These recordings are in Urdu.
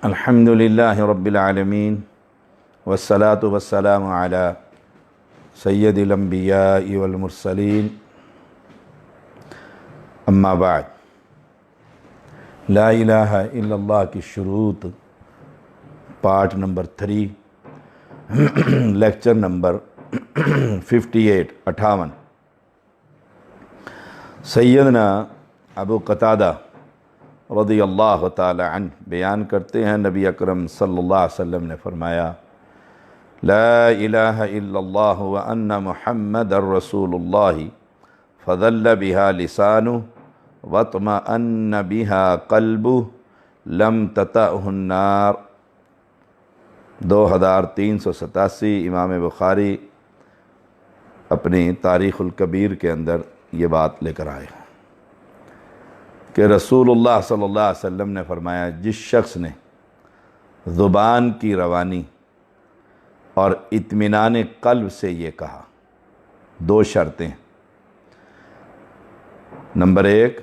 الحمد للہ رب العالمین والصلاة والسلام علی سید الانبیاء والمرسلین اما بعد۔ لا الہ الا اللہ کی شروط، پارٹ نمبر 3، لیکچر نمبر 58۔ سیدنا ابو قتادہ رضی اللہ تعالی عنہ بیان کرتے ہیں، نبی اکرم صلی اللہ علیہ وسلم نے فرمایا، لا الہ الا اللہ وان محمد رسول اللہ فظل بها لسانه واطمأن بها قلبه لم تطأه النار۔ 2387 امام بخاری اپنی تاریخ الکبیر کے اندر یہ بات لے کر آئے کہ رسول اللہ صلی اللہ علیہ وسلم نے فرمایا، جس شخص نے زبان کی روانی اور اطمینان قلب سے یہ کہا، 2 شرطیں۔ نمبر 1،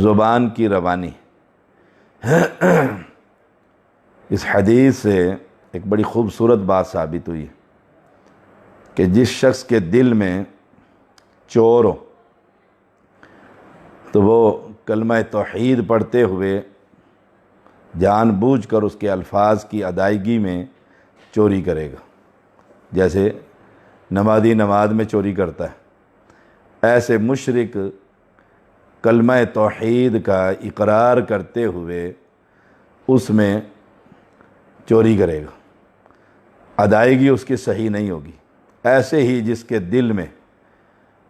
زبان کی روانی۔ اس حدیث سے ایک بڑی خوبصورت بات ثابت ہوئی کہ جس شخص کے دل میں چور ہو تو وہ کلمہ توحید پڑھتے ہوئے جان بوجھ کر اس کے الفاظ کی ادائیگی میں چوری کرے گا، جیسے نمازی نماز میں چوری کرتا ہے، ایسے مشرک کلمہ توحید کا اقرار کرتے ہوئے اس میں چوری کرے گا، ادائیگی اس کی صحیح نہیں ہوگی۔ ایسے ہی جس کے دل میں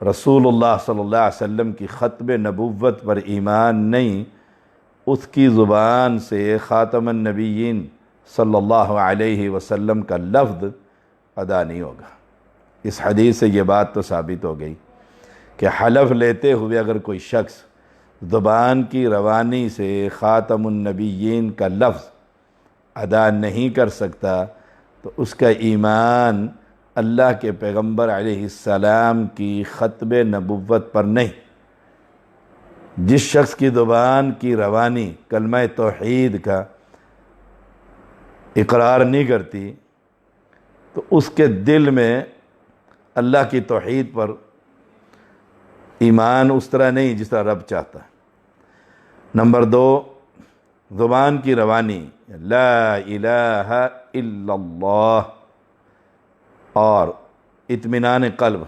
رسول اللہ صلی اللہ علیہ وسلم کی ختم نبوت پر ایمان نہیں، اس کی زبان سے خاتم النبیین صلی اللہ علیہ وسلم کا لفظ ادا نہیں ہوگا۔ اس حدیث سے یہ بات تو ثابت ہو گئی کہ حلف لیتے ہوئے اگر کوئی شخص زبان کی روانی سے خاتم النبیین کا لفظ ادا نہیں کر سکتا تو اس کا ایمان اللہ کے پیغمبر علیہ السلام کی ختم نبوت پر نہیں۔ جس شخص کی زبان کی روانی کلمہ توحید کا اقرار نہیں کرتی تو اس کے دل میں اللہ کی توحید پر ایمان اس طرح نہیں جس طرح رب چاہتا ہے۔ نمبر 2، زبان کی روانی لا الہ الا اللہ اور اطمینان قلب۔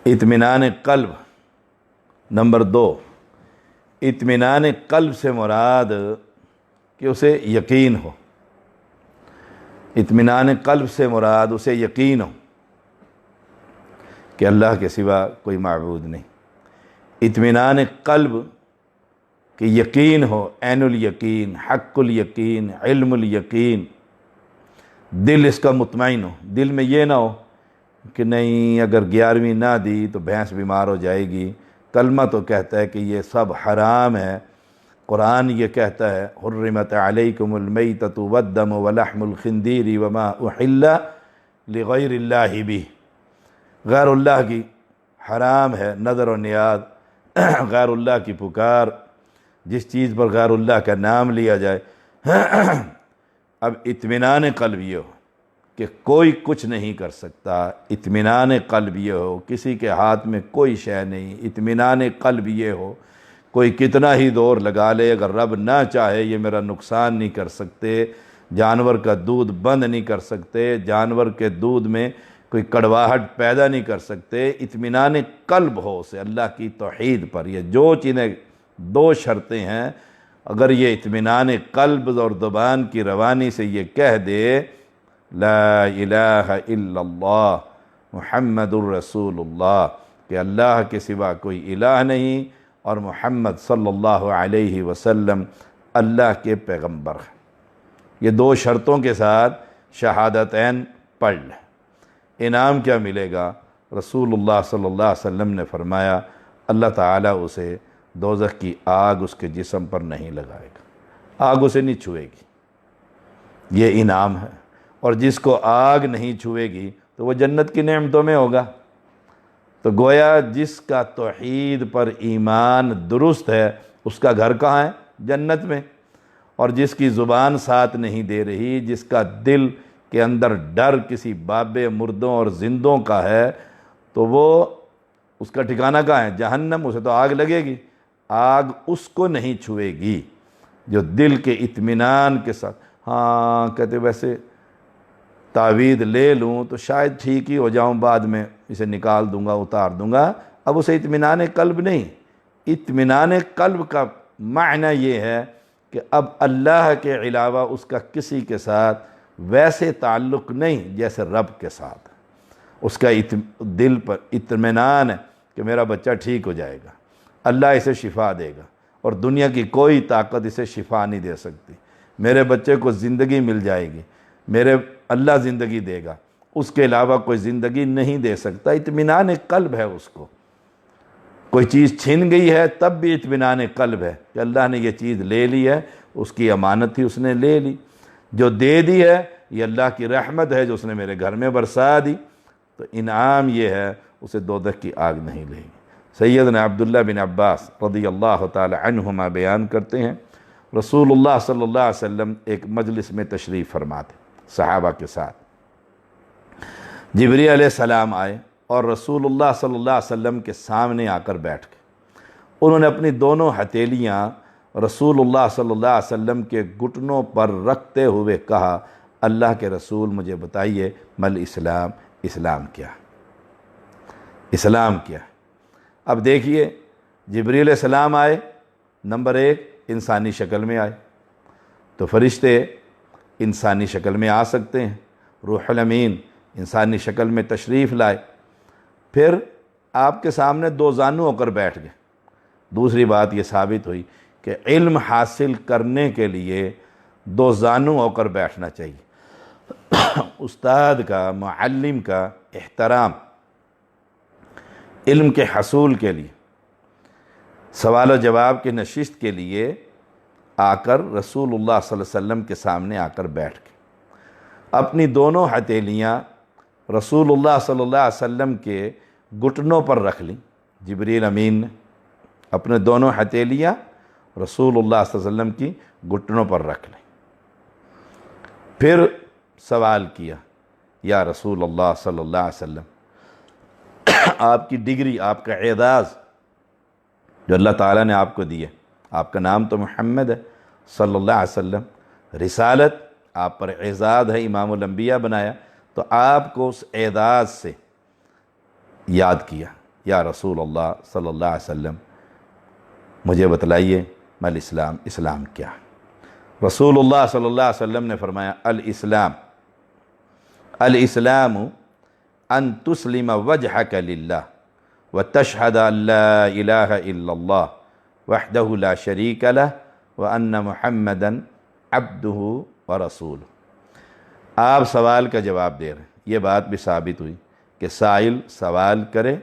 اطمینان قلب نمبر 2، اطمینان قلب سے مراد کہ اسے یقین ہو، اطمینان قلب سے مراد اسے یقین ہو کہ اللہ کے سوا کوئی معبود نہیں۔ اطمینان قلب کہ یقین ہو، عین الیقین، حق الیقین، علم الیقین، دل اس کا مطمئن ہو، دل میں یہ نہ ہو کہ نہیں اگر 11ویں نہ دی تو بھینس بیمار ہو جائے گی۔ کلمہ تو کہتا ہے کہ یہ سب حرام ہے، قرآن یہ کہتا ہے حرمت علیکم المیتۃ والدم ولحم الخنزیر وما احل لغیر اللہ بہ۔ غیر اللہ کی حرام ہے نظر و نیاز، غیر اللہ کی پکار، جس چیز پر غیر اللہ کا نام لیا جائے۔ اب اطمینان قلب یہ ہو کہ کوئی کچھ نہیں کر سکتا، اطمینان قلب یہ ہو کسی کے ہاتھ میں کوئی شے نہیں، اطمینان قلب یہ ہو کوئی کتنا ہی زور لگا لے اگر رب نہ چاہے یہ میرا نقصان نہیں کر سکتے، جانور کا دودھ بند نہیں کر سکتے، جانور کے دودھ میں کوئی کڑواہٹ پیدا نہیں کر سکتے۔ اطمینان قلب ہو اسے اللہ کی توحید پر۔ یہ جو چیزیں 2 شرطیں ہیں، اگر یہ اطمینان قلب اور زبان کی روانی سے یہ کہہ دے لا الہ الا اللہ محمد الرسول اللہ، کہ اللہ کے سوا کوئی الہ نہیں اور محمد صلی اللہ علیہ وسلم اللہ کے پیغمبر ہیں، یہ 2 شرطوں کے ساتھ شہادتین پڑھ لیں، انعام کیا ملے گا؟ رسول اللہ صلی اللہ علیہ وسلم نے فرمایا اللہ تعالیٰ اسے دوزخ کی آگ اس کے جسم پر نہیں لگائے گا، آگ اسے نہیں چھوئے گی، یہ انعام ہے۔ اور جس کو آگ نہیں چھوئے گی تو وہ جنت کی نعمتوں میں ہوگا۔ تو گویا جس کا توحید پر ایمان درست ہے اس کا گھر کہاں ہے؟ جنت میں۔ اور جس کی زبان ساتھ نہیں دے رہی، جس کا دل کے اندر ڈر کسی بابے مردوں اور زندوں کا ہے، تو وہ اس کا ٹھکانہ کہاں ہے؟ جہنم۔ اسے تو آگ لگے گی، آگ اس کو نہیں چھوئے گی جو دل کے اطمینان کے ساتھ ہاں کہتے ویسے تعویذ لے لوں تو شاید ٹھیک ہی ہو جاؤں، بعد میں اسے نکال دوں گا، اتار دوں گا۔ اب اسے اطمینان قلب نہیں۔ اطمینان قلب کا معنی یہ ہے کہ اب اللہ کے علاوہ اس کا کسی کے ساتھ ویسے تعلق نہیں جیسے رب کے ساتھ۔ اس کا دل پر اطمینان ہے کہ میرا بچہ ٹھیک ہو جائے گا، اللہ اسے شفا دے گا، اور دنیا کی کوئی طاقت اسے شفا نہیں دے سکتی۔ میرے بچے کو زندگی مل جائے گی، میرے اللہ زندگی دے گا، اس کے علاوہ کوئی زندگی نہیں دے سکتا۔ اطمینان قلب ہے اس کو۔ کوئی چیز چھن گئی ہے تب بھی اطمینان قلب ہے کہ اللہ نے یہ چیز لے لی ہے، اس کی امانت تھی، اس نے لے لی۔ جو دے دی ہے یہ اللہ کی رحمت ہے جو اس نے میرے گھر میں برسا دی، تو انعام یہ ہے اسے دوزخ کی آگ نہیں لے گی۔ سیدنا عبداللہ بن عباس رضی اللہ تعالی عنہما بیان کرتے ہیں، رسول اللہ صلی اللہ علیہ وسلم ایک مجلس میں تشریف فرما تھے صحابہ کے ساتھ۔ جبریل علیہ السلام آئے اور رسول اللہ صلی اللہ علیہ وسلم کے سامنے آ کر بیٹھ گئے۔ انہوں نے اپنی دونوں ہتھیلیاں رسول اللہ صلی اللہ علیہ وسلم کے گھٹنوں پر رکھتے ہوئے کہا، اللہ کے رسول مجھے بتائیے مل اسلام، اسلام کیا؟ اسلام کیا؟ اب دیکھیے، جبریل علیہ السلام آئے، نمبر ایک انسانی شکل میں آئے، تو فرشتے انسانی شکل میں آ سکتے ہیں، روح الامین انسانی شکل میں تشریف لائے، پھر آپ کے سامنے دو زانو ہو کر بیٹھ گئے۔ دوسری بات یہ ثابت ہوئی کہ علم حاصل کرنے کے لیے دو زانو ہو کر بیٹھنا چاہیے۔ استاد کا، معلم کا احترام علم کے حصول کے لیے، سوال و جواب کی نشست کے لیے آ کر رسول اللہ صلی اللہ علیہ وسلم کے سامنے آ کر بیٹھ گئے۔ اپنی دونوں ہتھیلیاں رسول اللہ صلی اللہ علیہ وسلم کے گھٹنوں پر رکھ لیں۔ جبریل امین نے اپنے دونوں ہتھیلیاں رسول اللہ صلی اللہ علیہ وسلم کی گھٹنوں پر رکھ لیں، پھر سوال کیا، یا رسول اللہ صلی اللہ علیہ وسلم، آپ کی ڈگری، آپ کا اعزاز جو اللہ تعالیٰ نے آپ کو دی ہے، آپ کا نام تو محمد ہے صلی اللہ علیہ وسلم، رسالت آپ پر اعزاز ہے، امام الانبیاء بنایا، تو آپ کو اس اعزاز سے یاد کیا، یا رسول اللہ صلی اللہ علیہ وسلم مجھے بتلائیے مل اسلام، اسلام کیا؟ رسول اللہ صلی اللہ علیہ وسلم نے فرمایا، الاسلام ان تسلم وجہک للہ وتشہد ان لا الہ الا اللہ وحدہ لا شریک لہ وان محمدا عبدہ ورسولہ۔ آپ سوال کا جواب دے رہے ہیں، یہ بات بھی ثابت ہوئی کہ سائل سوال کرے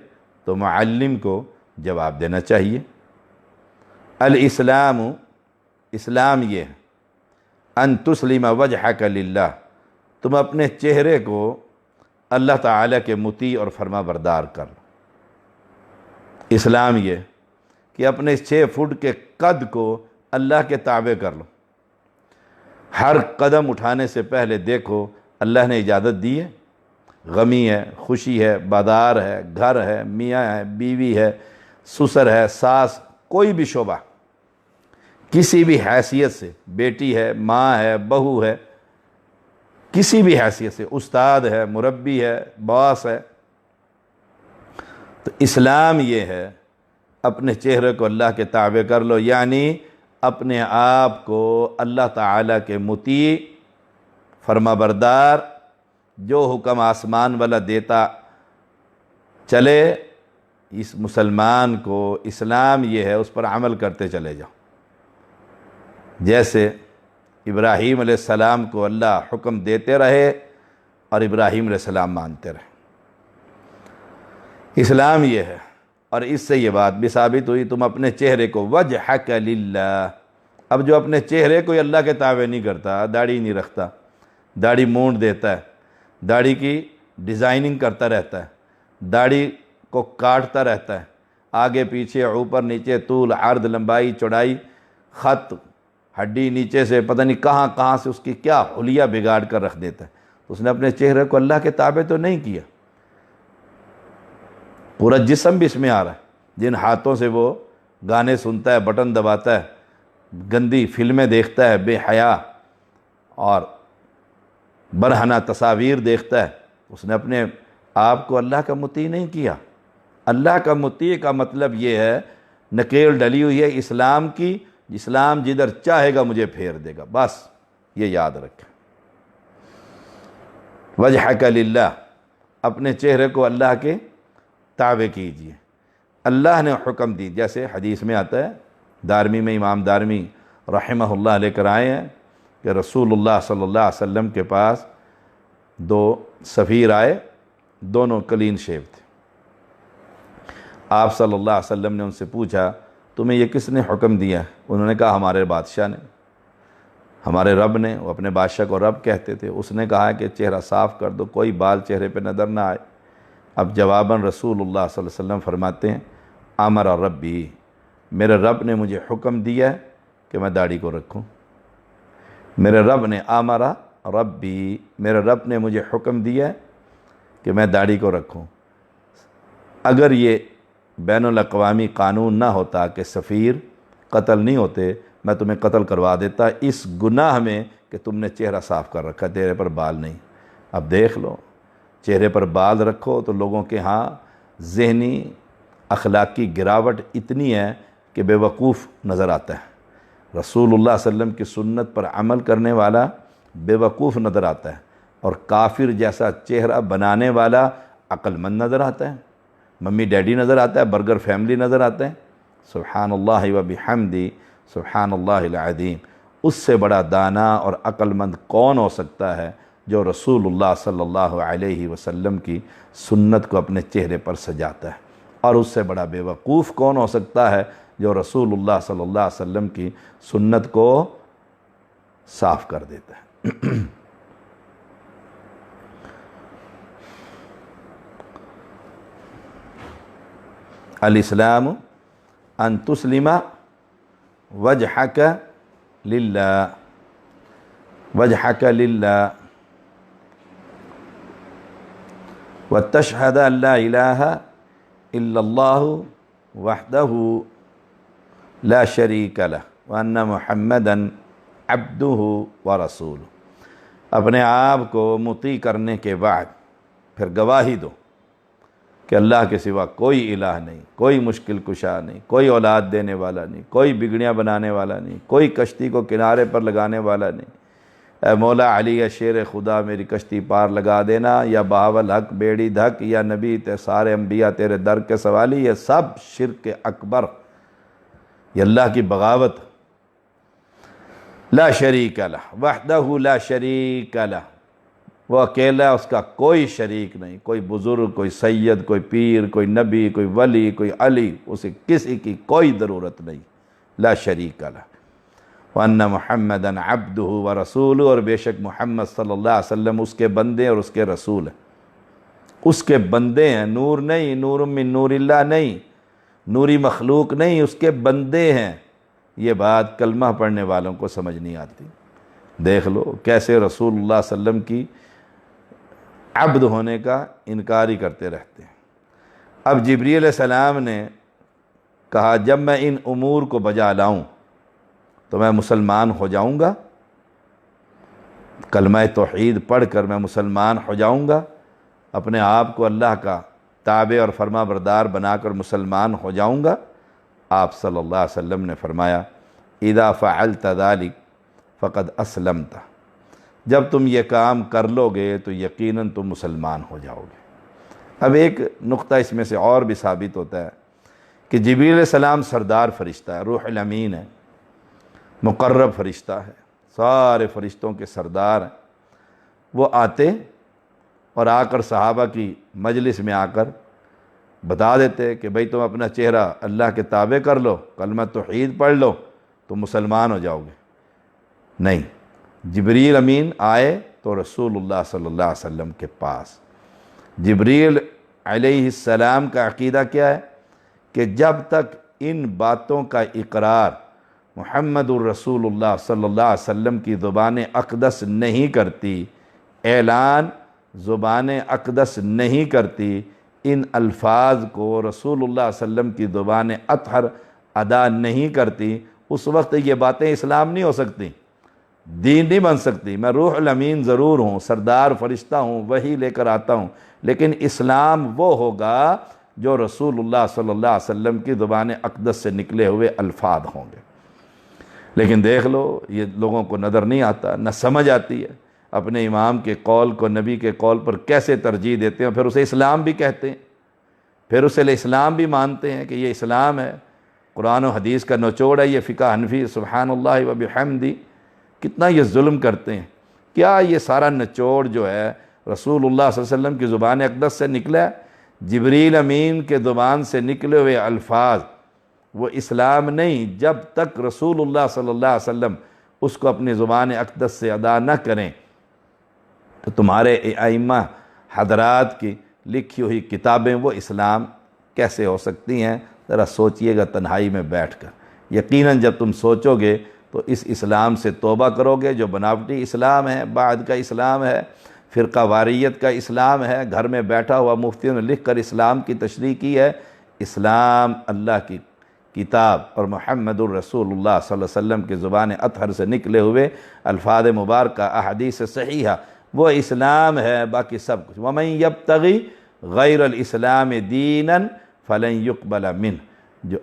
تو معلم کو جواب دینا چاہیے۔ الاسلام، اسلام یہ ہے، ان تسلم وجہک للہ، تم اپنے چہرے کو اللہ تعالیٰ کے مطیع اور فرما بردار کر لو۔ اسلام یہ کہ اپنے 6 فٹ کے قد کو اللہ کے تابع کر لو۔ ہر قدم اٹھانے سے پہلے دیکھو اللہ نے اجازت دی ہے، غمی ہے، خوشی ہے، بازار ہے، گھر ہے، میاں ہے، بیوی ہے، سسر ہے، ساس، کوئی بھی شعبہ، کسی بھی حیثیت سے، بیٹی ہے، ماں ہے، بہو ہے، کسی بھی حیثیت سے، استاد ہے، مربی ہے، باس ہے، تو اسلام یہ ہے اپنے چہرے کو اللہ کے تابع کر لو، یعنی اپنے آپ کو اللہ تعالیٰ کے مطیع، فرما بردار، جو حکم آسمان والا دیتا چلے، اس مسلمان کو اسلام یہ ہے اس پر عمل کرتے چلے جاؤ۔ جیسے ابراہیم علیہ السلام کو اللہ حکم دیتے رہے اور ابراہیم علیہ السلام مانتے رہے، اسلام یہ ہے۔ اور اس سے یہ بات بھی ثابت ہوئی، تم اپنے چہرے کو وجہک للہ، اب جو اپنے چہرے کو اللہ کے تابع نہیں کرتا، داڑھی نہیں رکھتا، داڑھی مونڈ دیتا ہے، داڑھی کی ڈیزائننگ کرتا رہتا ہے، داڑھی کو کاٹتا رہتا ہے، آگے پیچھے اوپر نیچے، طول عرض لمبائی چوڑائی، خط، ہڈی نیچے سے پتہ نہیں کہاں کہاں سے اس کی کیا حلیہ بگاڑ کر رکھ دیتا ہے۔ اس نے اپنے چہرے کو اللہ کے تابع تو نہیں کیا، پورا جسم بھی اس میں آ رہا ہے۔ جن ہاتھوں سے وہ گانے سنتا ہے، بٹن دباتا ہے، گندی فلمیں دیکھتا ہے، بے حیا اور برہنہ تصاویر دیکھتا ہے، اس نے اپنے آپ کو اللہ کا مطیع نہیں کیا۔ اللہ کا مطیع کا مطلب یہ ہے نکیل ڈلی ہوئی ہے اسلام کی، اسلام جدھر چاہے گا مجھے پھیر دے گا، بس یہ یاد رکھیں۔ وجہک للہ، اپنے چہرے کو اللہ کے تابع کیجیے۔ اللہ نے حکم دی، جیسے حدیث میں آتا ہے، دارمی میں امام دارمی رحمہ اللہ لے کر آئے ہیں کہ رسول اللہ صلی اللہ علیہ وسلم کے پاس 2 سفیر آئے، دونوں کلین شیو تھے۔ آپ صلی اللہ علیہ وسلم نے ان سے پوچھا تمہیں یہ کس نے حکم دیا؟ انہوں نے کہا ہمارے بادشاہ نے، ہمارے رب نے۔ وہ اپنے بادشاہ کو رب کہتے تھے۔ اس نے کہا کہ چہرہ صاف کر دو، کوئی بال چہرے پہ نظر نہ آئے۔ اب جواباً رسول اللہ صلی اللہ علیہ وسلم فرماتے ہیں امر ربی، میرے رب نے مجھے حکم دیا ہے کہ میں داڑھی کو رکھوں۔ میرے رب نے، امر ربی، میرے رب نے مجھے حکم دیا ہے کہ میں داڑھی کو رکھوں۔ اگر یہ بین الاقوامی قانون نہ ہوتا کہ سفیر قتل نہیں ہوتے، میں تمہیں قتل کروا دیتا اس گناہ میں کہ تم نے چہرہ صاف کر رکھا، چہرے پر بال نہیں۔ اب دیکھ لو، چہرے پر بال رکھو تو لوگوں کے ہاں ذہنی اخلاقی گراوٹ اتنی ہے کہ بے وقوف نظر آتا ہے۔ رسول اللہ صلی اللہ علیہ وسلم کی سنت پر عمل کرنے والا بے وقوف نظر آتا ہے، اور کافر جیسا چہرہ بنانے والا عقل مند نظر آتا ہے، ممی ڈیڈی نظر آتا ہے، برگر فیملی نظر آتا ہے۔ سبحان اللہ و بحمدی سبحان اللہ العظیم۔ اس سے بڑا دانا اور عقل مند کون ہو سکتا ہے جو رسول اللہ صلی اللہ علیہ وسلم کی سنت کو اپنے چہرے پر سجاتا ہے، اور اس سے بڑا بے وقوف کون ہو سکتا ہے جو رسول اللہ صلی اللہ علیہ وسلم کی سنت کو صاف کر دیتا ہے۔ الاسلام ان تسلم وجہک للہ، وجہک للہ وتشہد ان لا الہ الا اللہ وحدہ لا شریک لہ وان محمدا عبدہ ورسولہ۔ اپنے آپ کو مطیع کرنے کے بعد پھر گواہی دو کہ اللہ کے سوا کوئی الہ نہیں، کوئی مشکل کشا نہیں، کوئی اولاد دینے والا نہیں، کوئی بگڑیاں بنانے والا نہیں، کوئی کشتی کو کنارے پر لگانے والا نہیں۔ اے مولا علی یا شیر خدا میری کشتی پار لگا دینا، یا بہاول حق بیڑی دھک، یا نبی تے سارے انبیاء تیرے در کے سوالی، یہ سب شرک اکبر، یہ اللہ کی بغاوت۔ لا شریک لہ وحدہ لا شریک لہ، وہ اکیلا، اس کا کوئی شریک نہیں، کوئی بزرگ، کوئی سید، کوئی پیر، کوئی نبی، کوئی ولی، کوئی علی، اسے کسی کی کوئی ضرورت نہیں۔ لا شریک لہ وان محمدا عبدہ ورسولہ، اور بے شک محمد صلی اللہ علیہ وسلم اس کے بندے اور اس کے رسول ہیں، اس کے بندے ہیں، نور نہیں، نور من نور اللہ نہیں، نوری مخلوق نہیں، اس کے بندے ہیں۔ یہ بات کلمہ پڑھنے والوں کو سمجھ نہیں آتی۔ دیکھ لو کیسے رسول اللہ صلی اللہ علیہ وسلم کی عبد ہونے کا انکار ہی کرتے رہتے ہیں۔ اب جبریل علیہ السلام نے کہا جب میں ان امور کو بجا لاؤں تو میں مسلمان ہو جاؤں گا، کلمہ توحید پڑھ کر میں مسلمان ہو جاؤں گا، اپنے آپ کو اللہ کا تابع اور فرما بردار بنا کر مسلمان ہو جاؤں گا۔ آپ صلی اللہ علیہ وسلم نے فرمایا اذا فعلت ذلک فقد اسلمت، جب تم یہ کام کر لو گے تو یقیناً تم مسلمان ہو جاؤ گے۔ اب ایک نقطہ اس میں سے اور بھی ثابت ہوتا ہے کہ جبریل علیہ السلام سردار فرشتہ ہے، روح الامین ہے، مقرب فرشتہ ہے، سارے فرشتوں کے سردار ہیں۔ وہ آتے اور آ کر صحابہ کی مجلس میں آ کر بتا دیتے کہ بھئی تم اپنا چہرہ اللہ کے تابع کر لو، کلمہ توحید پڑھ لو تو مسلمان ہو جاؤ گے۔ نہیں، جبریل امین آئے تو رسول اللہ صلی اللہ علیہ وسلم کے پاس۔ جبریل علیہ السلام کا عقیدہ کیا ہے کہ جب تک ان باتوں کا اقرار محمد الرسول اللہ صلی اللہ علیہ وسلم کی زبان اقدس نہیں کرتی، اعلان زبان اقدس نہیں کرتی، ان الفاظ کو رسول اللہ صلی اللہ علیہ وسلم کی زبان اطہر ادا نہیں کرتی، اس وقت یہ باتیں اسلام نہیں ہو سکتی، دین نہیں بن سکتی۔ میں روح الامین ضرور ہوں، سردار فرشتہ ہوں، وہی لے کر آتا ہوں، لیکن اسلام وہ ہوگا جو رسول اللہ صلی اللہ علیہ وسلم کی زبان اقدس سے نکلے ہوئے الفاظ ہوں گے۔ لیکن دیکھ لو، یہ لوگوں کو نظر نہیں آتا، نہ سمجھ آتی ہے، اپنے امام کے قول کو نبی کے قول پر کیسے ترجیح دیتے ہیں، پھر اسے اسلام بھی کہتے ہیں، پھر اسے اسلام بھی مانتے ہیں کہ یہ اسلام ہے، قرآن و حدیث کا نچوڑ ہے یہ فقہ حنفی، سبحان اللہ و بحمدی۔ کتنا یہ ظلم کرتے ہیں۔ کیا یہ سارا نچوڑ جو ہے رسول اللہ صلی اللہ علیہ وسلم کی زبان اقدس سے نکلا ہے؟ جبریل امین کے زبان سے نکلے ہوئے الفاظ وہ اسلام نہیں، جب تک رسول اللہ صلی اللہ علیہ وسلم اس کو اپنی زبان اقدس سے ادا نہ کریں تو تمہارے ائمہ حضرات کی لکھی ہوئی کتابیں وہ اسلام کیسے ہو سکتی ہیں؟ ذرا سوچئے گا تنہائی میں بیٹھ کر۔ یقیناً جب تم سوچو گے تو اس اسلام سے توبہ کرو گے جو بناوٹی اسلام ہے، بعد کا اسلام ہے، فرقہ واریت کا اسلام ہے، گھر میں بیٹھا ہوا مفتیوں نے لکھ کر اسلام کی تشریح کی ہے۔ اسلام اللہ کی کتاب اور محمد الرسول اللہ صلی اللہ علیہ وسلم کی زبان اطہر سے نکلے ہوئے الفاظ مبارکہ احادیث صحیحہ وہ اسلام ہے، باقی سب کچھ۔ وَمَن يَبْتَغِ غَيْرَ الْإِسْلَامِ دِينًا فَلَن يُقْبَلَ مِنْهُ، جو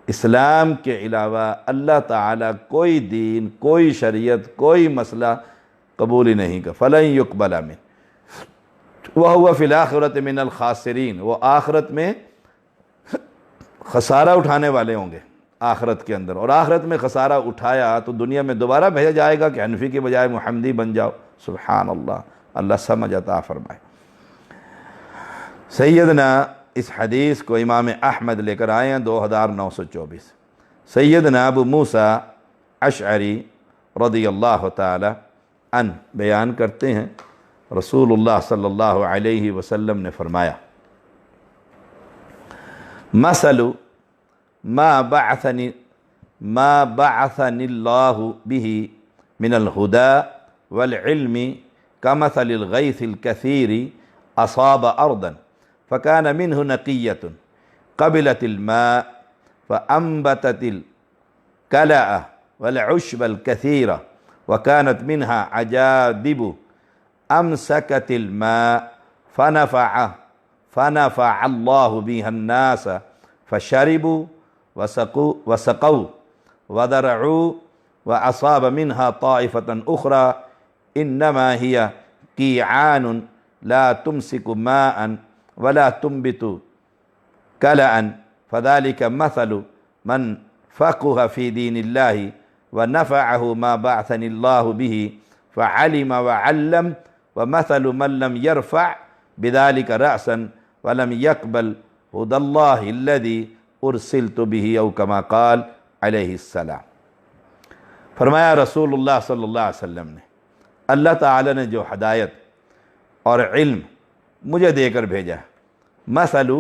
اسلام کے علاوہ اللہ تعالیٰ کوئی دین، کوئی شریعت، کوئی مسئلہ قبول ہی نہیں کر، فَلَن يُقْبَلَ مِنْهُ وَهُوَ فِي الْآخِرَةِ مِنَ الْخَاسِرِينَ، وہ آخرت میں خسارہ اٹھانے والے ہوں گے آخرت کے اندر، اور آخرت میں خسارہ اٹھایا تو دنیا میں دوبارہ بھیجا جائے گا کہ حنفی کے بجائے محمدی بن جاؤ۔ سبحان اللہ، اللہ سمجھ عطا فرمائے۔ سیدنا اس حدیث کو امام احمد لے کر آئے ہیں 2924۔ سیدنا ابو موسیٰ اشعری رضی اللہ تعالی عنہ بیان کرتے ہیں رسول اللہ صلی اللہ علیہ وسلم نے فرمایا، مثل ما بعثنی اللہ به من الهدى والعلم كمثل الغيث الكثير أصاب أرضا فكان منه نقية قبلت الماء فأنبتت الكلأ والعشب الكثيرة وكانت منها عجادب أمسكت الماء فنفع الله بها الناس فشربوا وسقوا وزرعوا وأصاب منها طائفة أخرى إنما هي قيعان لا تمسك ماء ولا تنبت كلأ فذلك مثل من فقه في دين الله ونفعه ما بعثني الله به فعلم وعلم ومثل من لم يرفع بذلك رأسا ولم يقبل هدى الله الذي أرسلت به أو كما قال علیہ السلام۔ فرمایا رسول اللہ صلی اللہ علیہ وسلم نے، اللہ تعالی نے جو ہدایت اور علم مجھے دے کر بھیجا، مثل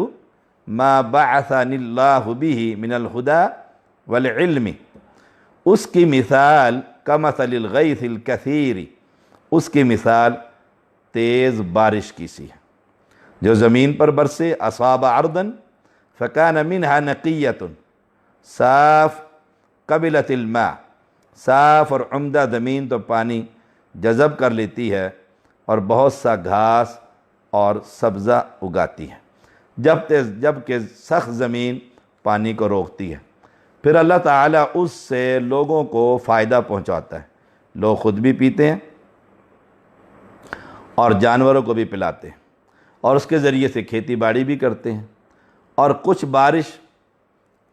ما بعثنی اللہ به من الہدی والعلم، اس کی مثال کمثل الغیث الکثیر، اس کی مثال تیز بارش کی سی ہے جو زمین پر برسے، اصاب ارضا فکان منها نقیۃ، صاف، قبلت الماء، صاف اور عمدہ زمین تو پانی جذب کر لیتی ہے اور بہت سا گھاس اور سبزہ اگاتی ہے، جبکہ سخت زمین پانی کو روکتی ہے۔ پھر اللہ تعالیٰ اس سے لوگوں کو فائدہ پہنچاتا ہے، لوگ خود بھی پیتے ہیں اور جانوروں کو بھی پلاتے ہیں، اور اس کے ذریعے سے کھیتی باڑی بھی کرتے ہیں۔ اور کچھ بارش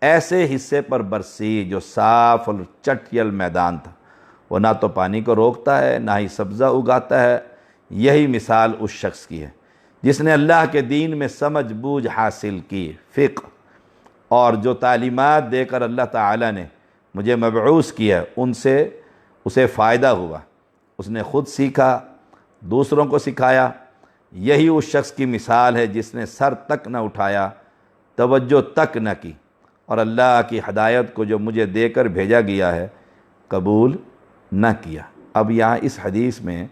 ایسے حصے پر برسی جو صاف اور چٹیل میدان تھا، وہ نہ تو پانی کو روکتا ہے نہ ہی سبزہ اگاتا ہے۔ یہی مثال اس شخص کی ہے جس نے اللہ کے دین میں سمجھ بوجھ حاصل کی، فقہ، اور جو تعلیمات دے کر اللہ تعالیٰ نے مجھے مبعوث کیا ان سے اسے فائدہ ہوا، اس نے خود سیکھا، دوسروں کو سکھایا۔ یہی اس شخص کی مثال ہے جس نے سر تک نہ اٹھایا، توجہ تک نہ کی، اور اللہ کی ہدایت کو جو مجھے دے کر بھیجا گیا ہے قبول نہ کیا۔ اب یہاں اس حدیث میں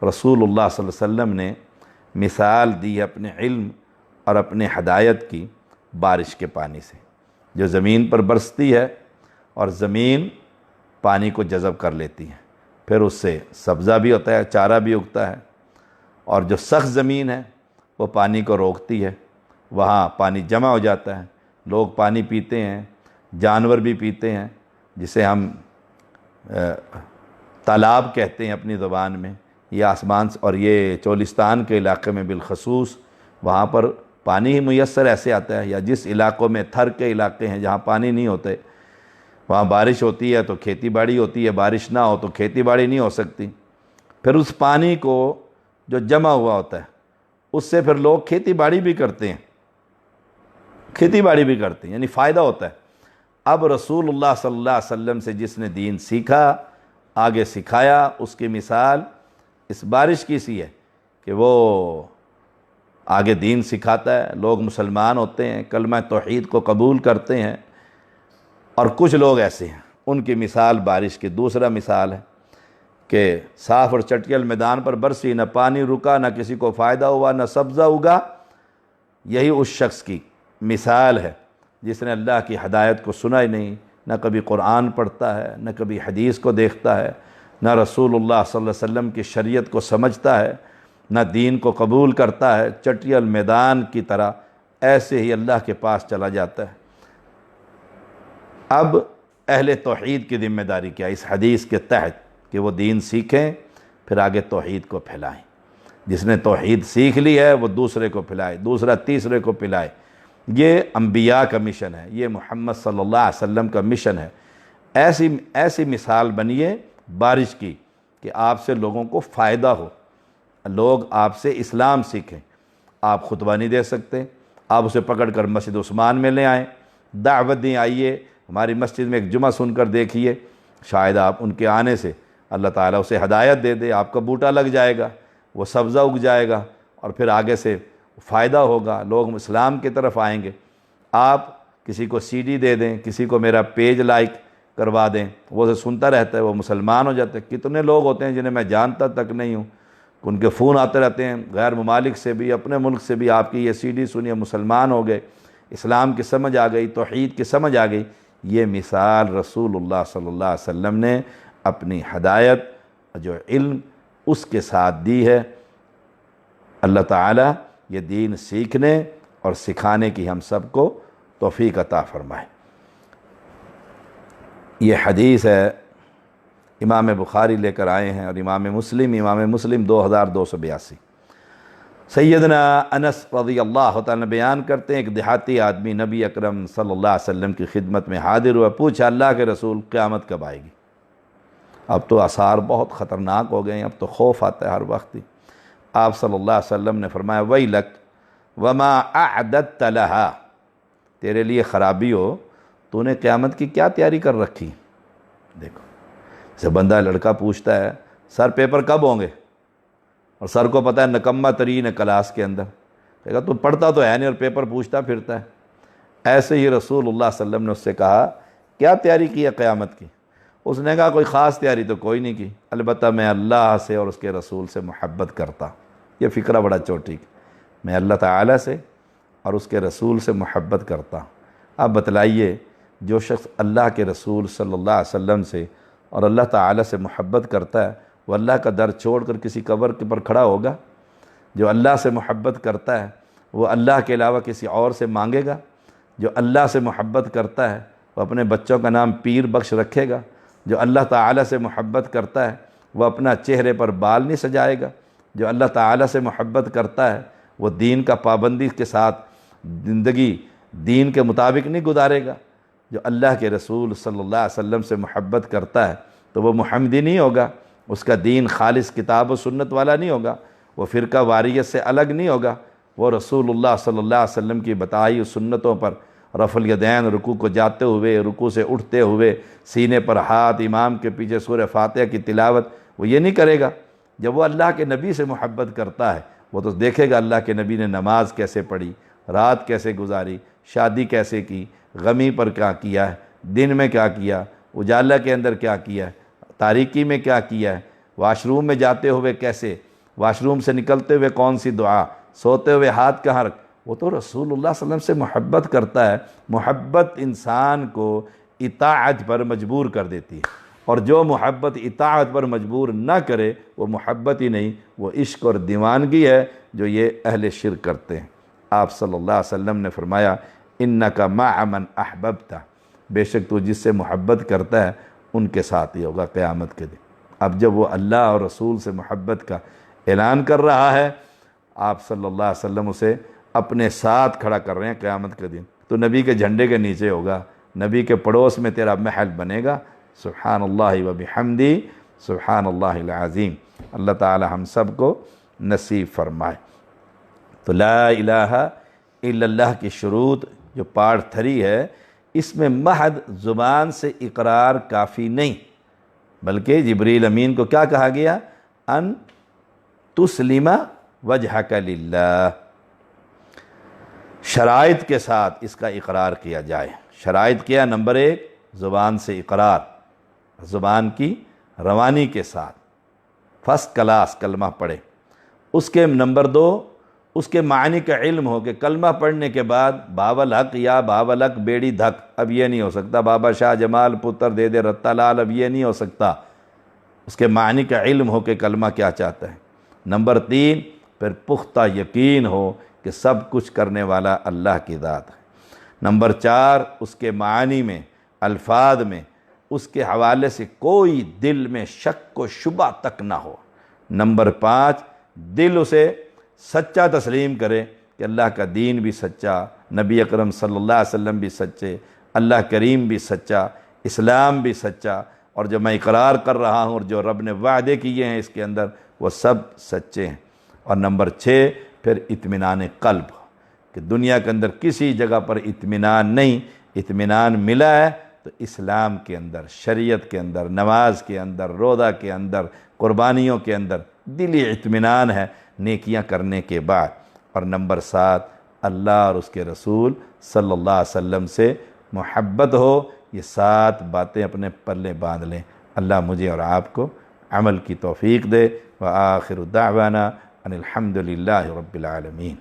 رسول اللہ صلی اللہ علیہ وسلم نے مثال دی ہے اپنے علم اور اپنے ہدایت کی بارش کے پانی سے، جو زمین پر برستی ہے اور زمین پانی کو جذب کر لیتی ہے، پھر اس سے سبزہ بھی ہوتا ہے، چارہ بھی اگتا ہے، اور جو سخت زمین ہے وہ پانی کو روکتی ہے، وہاں پانی جمع ہو جاتا ہے، لوگ پانی پیتے ہیں، جانور بھی پیتے ہیں، جسے ہم تالاب کہتے ہیں اپنی زبان میں، یہ آسمان سے، اور یہ چولستان کے علاقے میں بالخصوص وہاں پر پانی ہی میسر ایسے آتا ہے، یا جس علاقوں میں تھر کے علاقے ہیں جہاں پانی نہیں ہوتے وہاں بارش ہوتی ہے تو کھیتی باڑی ہوتی ہے، بارش نہ ہو تو کھیتی باڑی نہیں ہو سکتی۔ پھر اس پانی کو جو جمع ہوا ہوتا ہے اس سے پھر لوگ کھیتی باڑی بھی کرتے ہیں، یعنی فائدہ ہوتا ہے۔ اب رسول اللہ صلی اللہ علیہ وسلم سے جس نے دین سیکھا، آگے سکھایا، اس کی مثال اس بارش کی سی ہے کہ وہ آگے دین سکھاتا ہے، لوگ مسلمان ہوتے ہیں، کلمہ توحید کو قبول کرتے ہیں، اور کچھ لوگ ایسے ہیں ان کی مثال بارش کی دوسرا مثال ہے کہ صاف اور چٹیل میدان پر برسی، نہ پانی رکا، نہ کسی کو فائدہ ہوا، نہ سبزہ اگا۔ یہی اس شخص کی مثال ہے جس نے اللہ کی ہدایت کو سنا ہی نہیں، نہ کبھی قرآن پڑھتا ہے، نہ کبھی حدیث کو دیکھتا ہے، نہ رسول اللہ صلی اللہ علیہ وسلم کی شریعت کو سمجھتا ہے، نہ دین کو قبول کرتا ہے، چٹیل میدان کی طرح ایسے ہی اللہ کے پاس چلا جاتا ہے۔ اب اہل توحید کی ذمہ داری کیا اس حدیث کے تحت؟ کہ وہ دین سیکھیں، پھر آگے توحید کو پھیلائیں۔ جس نے توحید سیکھ لی ہے وہ دوسرے کو پھیلائے، دوسرا تیسرے کو پھیلائے۔ یہ انبیاء کا مشن ہے، یہ محمد صلی اللہ علیہ وسلم کا مشن ہے۔ ایسی مثال بنیے بارش کی کہ آپ سے لوگوں کو فائدہ ہو، لوگ آپ سے اسلام سیکھیں۔ آپ خطبہ نہیں دے سکتے، آپ اسے پکڑ کر مسجد عثمان میں لے آئیں، دعوت دیں، آئیے ہماری مسجد میں ایک جمعہ سن کر دیکھیے، شاید آپ ان کے آنے سے اللہ تعالیٰ اسے ہدایت دے دے، آپ کا بوٹا لگ جائے گا، وہ سبزہ اگ جائے گا، اور پھر آگے سے فائدہ ہوگا، لوگ اسلام کی طرف آئیں گے۔ آپ کسی کو سی ڈی دے دیں، کسی کو میرا پیج لائک کروا دیں، وہ اسے سنتا رہتا ہے، وہ مسلمان ہو جاتا ہے۔ کتنے لوگ ہوتے ہیں جنہیں میں جانتا تک نہیں ہوں، ان کے فون آتے رہتے ہیں غیر ممالک سے بھی، اپنے ملک سے بھی، آپ کی یہ سی ڈی سنیے، مسلمان ہو گئے، اسلام کی سمجھ آ گئی، توحید کی سمجھ آ گئی۔ یہ مثال رسول اللہ صلی اللہ علیہ وسلم نے اپنی ہدایت جو علم اس کے ساتھ دی ہے۔ اللہ تعالیٰ یہ دین سیکھنے اور سکھانے کی ہم سب کو توفیق عطا فرمائے۔ یہ حدیث ہے امام بخاری لے کر آئے ہیں، اور امام مسلم 2282۔ سیدنا انس رضی اللہ تعالیٰ بیان کرتے ہیں، ایک دیہاتی آدمی نبی اکرم صلی اللہ علیہ وسلم کی خدمت میں حاضر ہوا، پوچھا اللہ کے رسول قیامت کب آئے گی؟ اب تو آثار بہت خطرناک ہو گئے ہیں، اب تو خوف آتا ہے ہر وقت ہی۔ آپ صلی اللہ علیہ وسلم نے فرمایا ویلک وما اعددت لها، تیرے لیے خرابی ہو، تو نے قیامت کی کیا تیاری کر رکھی؟ دیکھو، جب بندہ لڑکا پوچھتا ہے سر پیپر کب ہوں گے، اور سر کو پتہ ہے نکمہ ترین ہے کلاس کے اندر، کہے گا تو پڑھتا تو ہے نہیں اور پیپر پوچھتا پھرتا ہے۔ ایسے ہی رسول اللہ صلی اللہ علیہ وسلم نے اس سے کہا کیا تیاری کی ہے قیامت کی؟ اس نے کہا کوئی خاص تیاری تو کوئی نہیں کی، البتہ میں اللہ سے اور اس کے رسول سے محبت کرتا۔ یہ فقرہ بڑا چوٹی، میں اللہ تعالیٰ سے اور اس کے رسول سے محبت کرتا۔ اب بتلائیے، جو شخص اللہ کے رسول صلی اللہ علیہ وسلم سے اور اللہ تعالیٰ سے محبت کرتا ہے، وہ اللہ کا در چھوڑ کر کسی قبر کے پر کھڑا ہوگا؟ جو اللہ سے محبت کرتا ہے وہ اللہ کے علاوہ کسی اور سے مانگے گا؟ جو اللہ سے محبت کرتا ہے وہ اپنے بچوں کا نام پیر بخش رکھے گا؟ جو اللہ تعالیٰ سے محبت کرتا ہے وہ اپنا چہرے پر بال نہیں سجائے گا؟ جو اللہ تعالیٰ سے محبت کرتا ہے وہ دین کا پابندی کے ساتھ زندگی دین کے مطابق نہیں گزارے گا؟ جو اللہ کے رسول صلی اللہ علیہ وسلم سے محبت کرتا ہے تو وہ محمدی نہیں ہوگا، اس کا دین خالص کتاب و سنت والا نہیں ہوگا، وہ فرقہ واریت سے الگ نہیں ہوگا، وہ رسول اللہ صلی اللہ علیہ وسلم کی بتائی سنتوں پر رفع الیدین، رکوع کو جاتے ہوئے، رکوع سے اٹھتے ہوئے، سینے پر ہاتھ، امام کے پیچھے سورہ فاتحہ کی تلاوت، وہ یہ نہیں کرے گا۔ جب وہ اللہ کے نبی سے محبت کرتا ہے وہ تو دیکھے گا اللہ کے نبی نے نماز کیسے پڑھی، رات کیسے گزاری، شادی کیسے کی، غمی پر کیا کیا ہے، دن میں کیا کیا، اجالا کے اندر کیا کیا ہے، تاریکی میں کیا کیا ہے، واش روم میں جاتے ہوئے کیسے، واش روم سے نکلتے ہوئے کون سی دعا، سوتے ہوئے ہاتھ کہاں رکھ۔ وہ تو رسول اللہ صلی اللہ علیہ وسلم سے محبت کرتا ہے۔ محبت انسان کو اطاعت پر مجبور کر دیتی ہے، اور جو محبت اطاعت پر مجبور نہ کرے وہ محبت ہی نہیں، وہ عشق اور دیوانگی ہے جو یہ اہل شرک کرتے ہیں۔ آپ صلی اللہ علیہ وسلم نے فرمایا انک مع من احببت، بے شک تو جس سے محبت کرتا ہے ان کے ساتھ ہی ہوگا قیامت کے دن۔ اب جب وہ اللہ اور رسول سے محبت کا اعلان کر رہا ہے، آپ صلی اللہ علیہ وسلم اسے اپنے ساتھ کھڑا کر رہے ہیں قیامت کے دن، تو نبی کے جھنڈے کے نیچے ہوگا، نبی کے پڑوس میں تیرا محل بنے گا۔ سبحان اللہ و بحمدی سبحان اللہ العظیم۔ اللہ تعالی ہم سب کو نصیب فرمائے۔ تو لا الہ الا اللہ کی شروط جو پارٹ 3 ہے، اس میں محض زبان سے اقرار کافی نہیں، بلکہ جبریل امین کو کیا کہا گیا؟ ان تسلم وجہک للہ، شرائط کے ساتھ اس کا اقرار کیا جائے۔ شرائط کیا؟ نمبر 1 زبان سے اقرار، زبان کی روانی کے ساتھ، فرسٹ کلاس کلمہ پڑھے۔ اس کے نمبر 2 اس کے معنی کا علم ہو کہ کلمہ پڑھنے کے بعد بابل حق یا بابل حق بیڑی دھک، اب یہ نہیں ہو سکتا، بابا شاہ جمال پتر دے دے رتا لال، اب یہ نہیں ہو سکتا۔ اس کے معنی کا علم ہو کہ کلمہ کیا چاہتا ہے۔ نمبر 3 پھر پختہ یقین ہو کہ سب کچھ کرنے والا اللہ کی ذات ہے۔ نمبر 4 اس کے معنی میں، الفاظ میں، اس کے حوالے سے کوئی دل میں شک و شبہ تک نہ ہو۔ نمبر 5 دل اسے سچا تسلیم کرے کہ اللہ کا دین بھی سچا، نبی اکرم صلی اللہ علیہ وسلم بھی سچے، اللہ کریم بھی سچا، اسلام بھی سچا، اور جو میں اقرار کر رہا ہوں اور جو رب نے وعدے کیے ہیں اس کے اندر وہ سب سچے ہیں۔ اور نمبر 6 پھر اطمینان قلب، کہ دنیا کے اندر کسی جگہ پر اطمینان نہیں، اطمینان ملا ہے تو اسلام کے اندر، شریعت کے اندر، نماز کے اندر، روزہ کے اندر، قربانیوں کے اندر دلی اطمینان ہے نیکیاں کرنے کے بعد۔ اور نمبر 7 اللہ اور اس کے رسول صلی اللہ علیہ وسلم سے محبت ہو۔ یہ 7 باتیں اپنے پلے باندھ لیں۔ اللہ مجھے اور آپ کو عمل کی توفیق دے۔ وآخر دعوانا ان الحمد للہ رب العالمین۔